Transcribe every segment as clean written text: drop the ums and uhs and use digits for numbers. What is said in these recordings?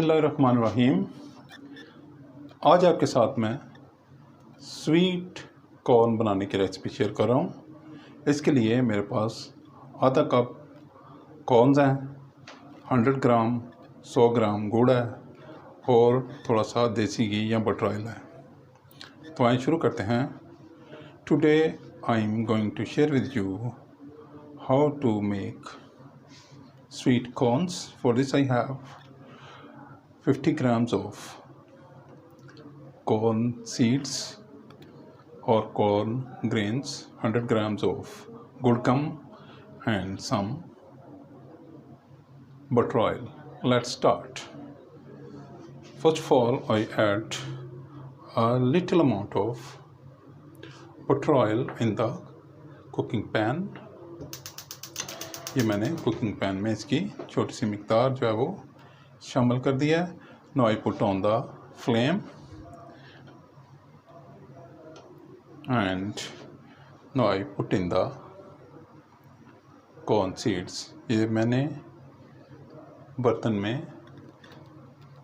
बिस्मिल्लाहिर्रहमानिर्रहीम। आज आपके साथ मैं स्वीट कॉर्न बनाने की रेसिपी शेयर कर रहा हूँ। इसके लिए मेरे पास आधा कप कॉर्नस हैं, 100 ग्राम 100 ग्राम गुड़ है और थोड़ा सा देसी घी या बटर ऑयल है। तो आइए शुरू करते हैं। Today I am going to share with you how to make sweet corns. For this I have 50 grams of corn seeds or corn grains, 100 grams of gulkam and some butter oil. Let's start. First of all, I add a little amount of butter oil in the cooking pan. ये मैंने cooking pan में इसकी छोटी सी मिकदार जो है वो शामिल कर दिया है। Now I put on the flame and now I put in the corn seeds. ये मैंने बर्तन में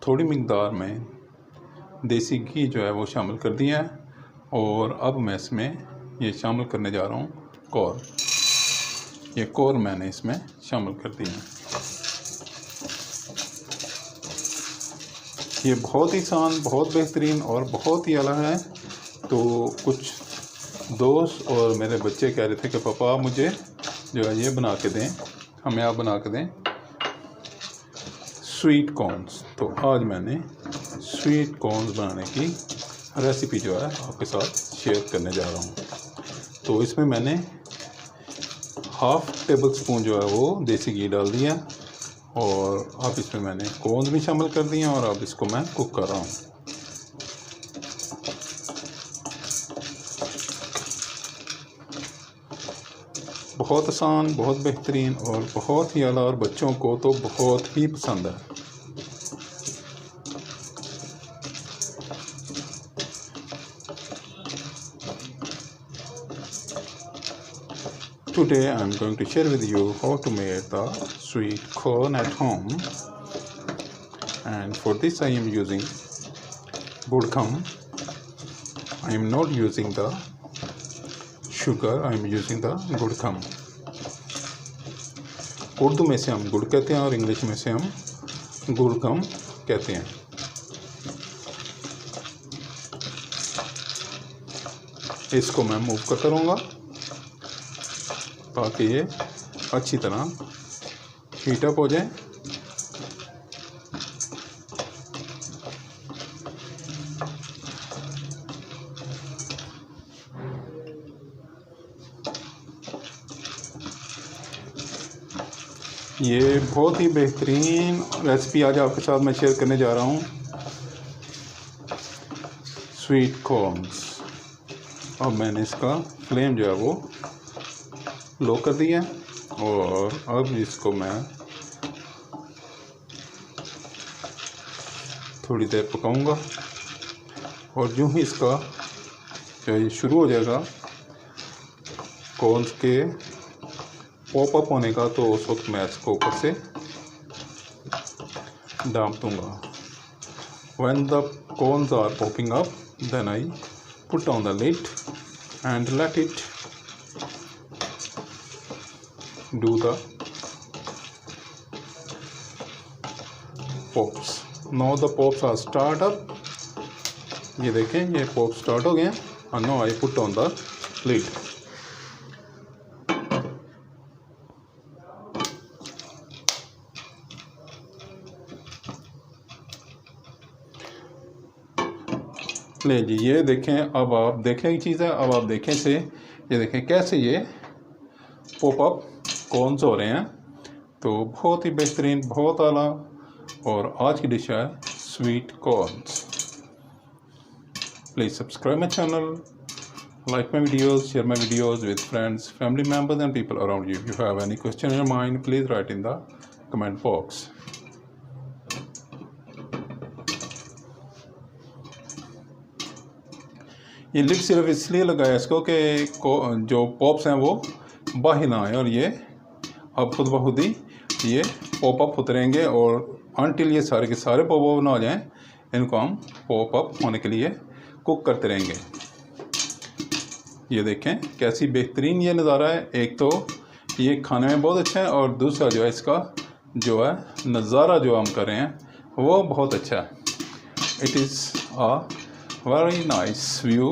थोड़ी मिकदार में देसी घी जो है वो शामिल कर दिया है और अब मैं इसमें ये शामिल करने जा रहा हूँ कॉर्न। ये कॉर्न मैंने इसमें शामिल कर दिए हैं। ये बहुत ही आसान, बहुत बेहतरीन और बहुत ही अलग है। तो कुछ दोस्त और मेरे बच्चे कह रहे थे कि पापा मुझे जो है ये बना के दें, हमें आप बना के दें स्वीट कॉर्न्स। तो आज मैंने स्वीट कॉर्न्स बनाने की रेसिपी जो है आपके साथ शेयर करने जा रहा हूँ। तो इसमें मैंने हाफ़ टेबल स्पून जो है वो देसी घी डाल दिया और अब इसमें मैंने कॉर्न्स भी शामिल कर दिए और अब इसको मैं कुक कर रहा हूँ। बहुत आसान, बहुत बेहतरीन और बहुत ही आला और बच्चों को तो बहुत ही पसंद है। Today I am going to share with you how to make the sweet corn at home, and for this I am using gulkam. I am not using the sugar, I am using the gulkam. Urdu में से हम गुड़ कहते हैं और English में से हम गुलकम कहते हैं। इसको मैं मूव करता रहूँगा ताकि ये अच्छी तरह हीट अप हो जाए। ये बहुत ही बेहतरीन रेसिपी आज आपके साथ मैं शेयर करने जा रहा हूँ, स्वीट कॉर्न्स। अब मैंने इसका फ्लेम जो है वो लो कर दिया और अब इसको मैं थोड़ी देर पकाऊंगा और यूँ ही इसका जो ये शुरू हो जाएगा कॉर्न्स के पॉप अप होने का, तो उस वक्त मैं इसको ऊपर से डाल दूँगा। When the corns are popping up, then I put on the lid and let it do the pops. Now the pops are start up. ये देखें ये पॉप स्टार्ट हो गए and now I put on the lid. ले जी, ये देखें, अब आप देखें एक चीज़ है, अब आप देखें से ये देखें कैसे ये पॉप अप कॉर्न्स हो रहे हैं। तो बहुत ही बेहतरीन, बहुत आला और आज की डिश है sweet corns. Please subscribe my channel, like my videos, share my videos with friends, family members and people around you. If you have any question in your mind, please write in the comment box. ये lid सिर्फ इसलिए लगाया इसको कि जो pops हैं वो बाहर ना आए और ये अब खुद ब खुद ही ये पॉप अप होते रहेंगे और अनटिल ये सारे के सारे पॉप अप ना हो जाएं, इनको हम पॉप अप होने के लिए कुक करते रहेंगे। ये देखें कैसी बेहतरीन ये नज़ारा है। एक तो ये खाने में बहुत अच्छा है और दूसरा जो है इसका जो है नज़ारा जो हम कर रहे हैं वो बहुत अच्छा है। It is a very nice view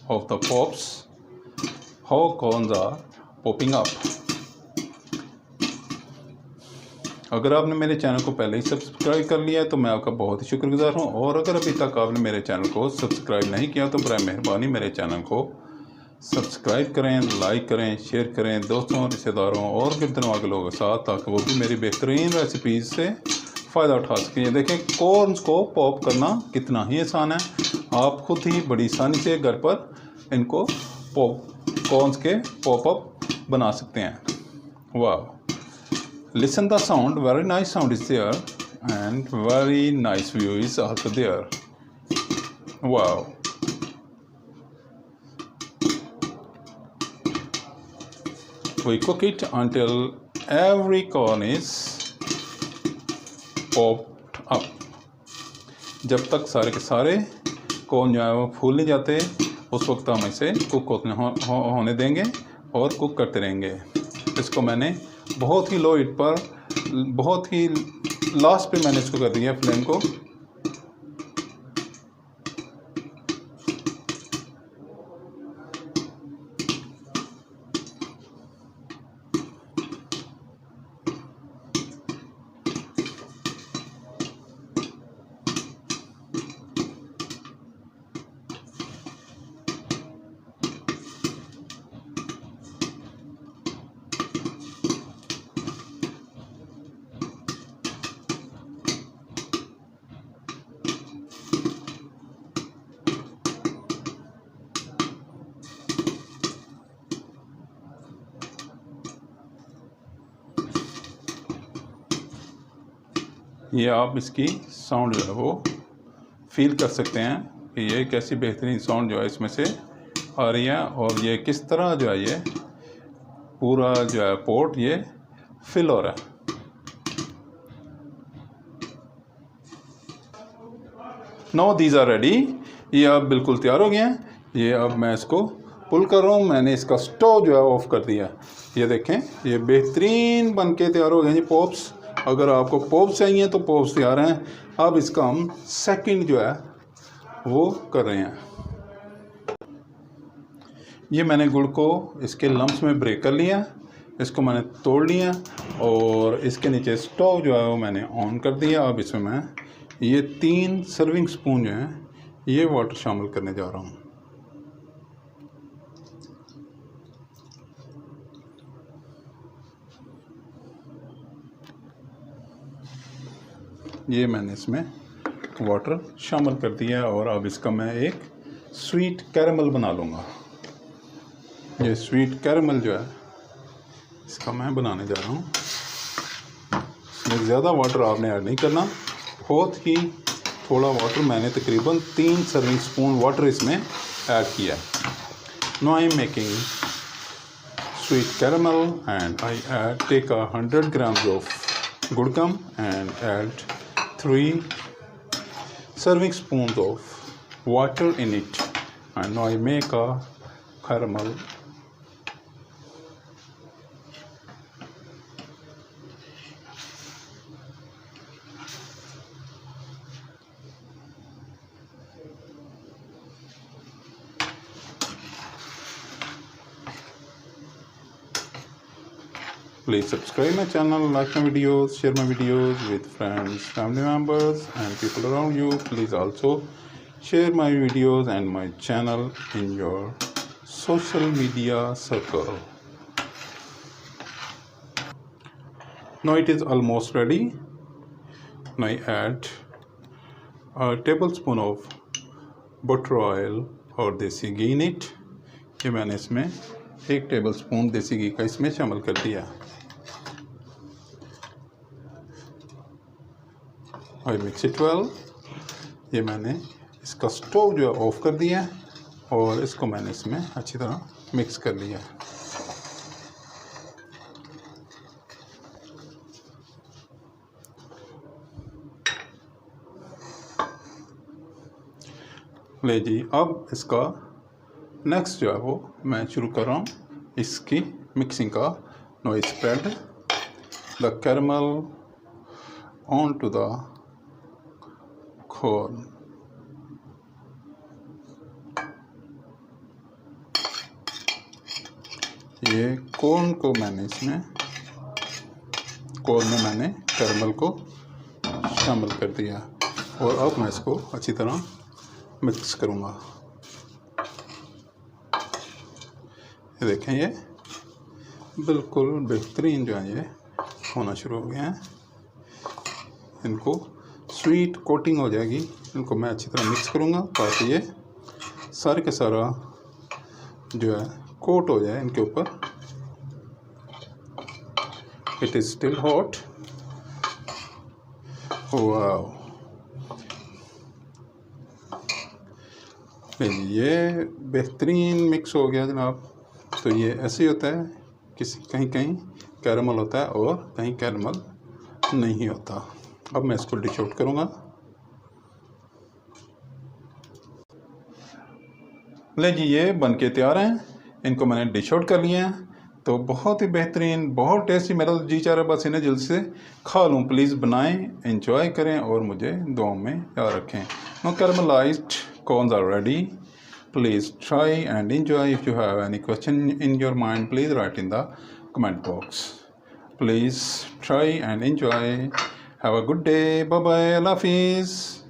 of the pops, how corns are popping up. अगर आपने मेरे चैनल को पहले ही सब्सक्राइब कर लिया है तो मैं आपका बहुत ही शुक्रगुजार हूँ, और अगर अभी तक आपने मेरे चैनल को सब्सक्राइब नहीं किया तो बराए मेहरबानी मेरे चैनल को सब्सक्राइब करें, लाइक करें, शेयर करें दोस्तों, रिश्तेदारों और गिरदनवा के लोगों के साथ, ताकि वो भी मेरी बेहतरीन रेसिपीज़ से फ़ायदा उठा सकें। देखें कॉर्न्स को पॉप करना कितना ही आसान है। आप खुद ही बड़ी आसानी से घर पर इनको कॉर्न्स के पॉप अप बना सकते हैं। वाह, listen the sound, very nice sound is there and very nice view is also there. Wow. We cook it until every corn is popped up. जब तक सारे के सारे कॉर्न जो है वो फूल नहीं जाते उस वक्त हम इसे कुक होने देंगे और कुक करते रहेंगे। इसको मैंने बहुत ही लो हीट पर, बहुत ही लास्ट पे मैंने इसको कर दिया फ्लेम को। ये आप इसकी साउंड जो है वो फील कर सकते हैं कि ये कैसी बेहतरीन साउंड जो है इसमें से आ रही है, और ये किस तरह जो है ये पूरा जो है पोट ये फिल हो रहा है। Now these are ready. ये अब बिल्कुल तैयार हो गए हैं। ये अब मैं इसको पुल कर रहा हूँ। मैंने इसका स्टोव जो है ऑफ कर दिया। ये देखें ये बेहतरीन बन के तैयार हो गए जी पॉप्स। अगर आपको पॉप्स चाहिए तो पॉप्स तैयार हैं। अब इसका हम सेकंड जो है वो कर रहे हैं। ये मैंने गुड़ को इसके लम्स में ब्रेक कर लिया, इसको मैंने तोड़ लिया और इसके नीचे स्टोव जो है वो मैंने ऑन कर दिया। अब इसमें मैं ये 3 सर्विंग स्पून जो हैं ये वाटर शामिल करने जा रहा हूँ। ये मैंने इसमें वाटर शामिल कर दिया और अब इसका मैं एक स्वीट कैरेमल बना लूँगा। ये स्वीट कैरेमल जो है इसका मैं बनाने जा रहा हूँ। इसमें ज़्यादा वाटर आपने ऐड नहीं करना, बहुत ही थोड़ा वाटर। मैंने तकरीबन 3 सर्विंग स्पून वाटर इसमें ऐड किया। Now I am making sweet caramel and I take 100 grams of gur gum and add 3 serving spoons of water in it, and now I make a caramel. Please subscribe my channel, like my videos, share my videos with friends, family members and people around you. Please also share my videos and my channel in your social media circle. Now it is almost ready. Now I add a tablespoon of butter oil और देसी घी in it. ये मैंने इसमें 1 tablespoon देसी घी का इसमें शामिल कर दिया। आई मिक्स इट वेल। ये मैंने इसका स्टोव जो है ऑफ कर दिया और इसको मैंने इसमें अच्छी तरह मिक्स कर लिया। ले जी, अब इसका नेक्स्ट जो है वो मैं शुरू कर रहा हूँ इसकी मिक्सिंग का। Now spread the caramel on to the corn. ये कॉर्न को मैंने इसमें कॉर्न में मैंने कैरमल को शामिल कर दिया और अब मैं इसको अच्छी तरह मिक्स करूँगा। ये देखें, ये बिल्कुल बेहतरीन जो है ये होना शुरू हो गया है। इनको स्वीट कोटिंग हो जाएगी, इनको मैं अच्छी तरह मिक्स करूँगा ताकि ये सारे के सारा जो है कोट हो जाए इनके ऊपर। It is still hot. Wow, ये बेहतरीन मिक्स हो गया जनाब। तो ये ऐसे ही होता है, कहीं कहीं कैरमल होता है और कहीं कैरमल नहीं होता। अब मैं इसको डिश आउट करूँगा। ले जी, ये बन के तैयार हैं। इनको मैंने डिश आउट कर लिया है। तो बहुत ही बेहतरीन, बहुत टेस्टी। मेरा तो जी चाह रहा है बस इन्हें जल्द से खा लूँ। प्लीज़ बनाएं, एंजॉय करें और मुझे दुआओं में याद रखें। No caramelised corns are ready. Please try and enjoy. If you have any question in your mind, please write in the comment box. Please try and enjoy. Have a good day. Bye bye. Allah Hafiz.